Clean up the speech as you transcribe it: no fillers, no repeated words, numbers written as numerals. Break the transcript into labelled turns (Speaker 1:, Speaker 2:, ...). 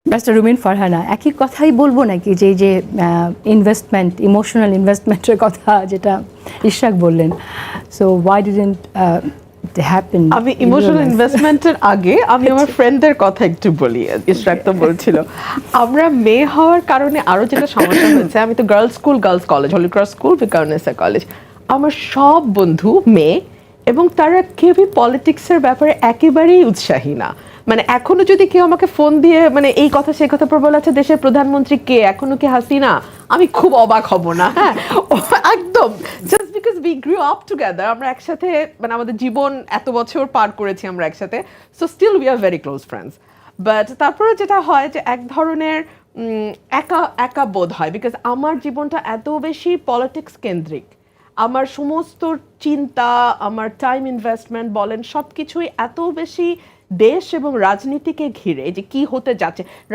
Speaker 1: Barrister রুমিন ফারহানা, একই কথাই বলবো নাকি যে ইনভেস্টমেন্ট, ইমোশনাল ইনভেস্টমেন্টের কথা যেটা ইশরাক বললেন, সো ওয়াই ডিডন্ট হ্যাপেন?
Speaker 2: আমি ইমোশনাল ইনভেস্টমেন্টের আগে আমি আমার ফ্রেন্ডদের কথা একটু বলি। ইশরাক তো বলছিল আমরা মেয়ে হওয়ার কারণে আরো যেটা সমস্যা হয়েছে, আমি তো girls school, girls college, Holy Cross school, Viqarunnisa college, আমার সব বন্ধু মেয়ে এবং তারা কেউই পলিটিক্সের ব্যাপারে একেবারেই উৎসাহী না। মানে এখনো যদি কেউ আমাকে ফোন দিয়ে মানে এই কথা সেই কথা পর বলে, আচ্ছা দেশের প্রধানমন্ত্রী কে, এখনো কি হাসিনা, আমি খুব অবাক হব না। হ্যাঁ, একদম just because we grew up together, আমরা একসাথে মানে আমাদের জীবন এত বছর পার করেছি আমরা একসাথে, so still we are very close friends. But তারপরে যেটা হয় যে এক ধরনের একা একা বোধ হয়, বিকজ আমার জীবনটা এত বেশি পলিটিক্স কেন্দ্রিক, আমার সমস্ত চিন্তা, আমার টাইম ইনভেস্টমেন্ট বলেন, সব কিছুই এত বেশি দেশ এবং রাজনীতিকে ঘিরে যে কি হতে যাচ্ছে।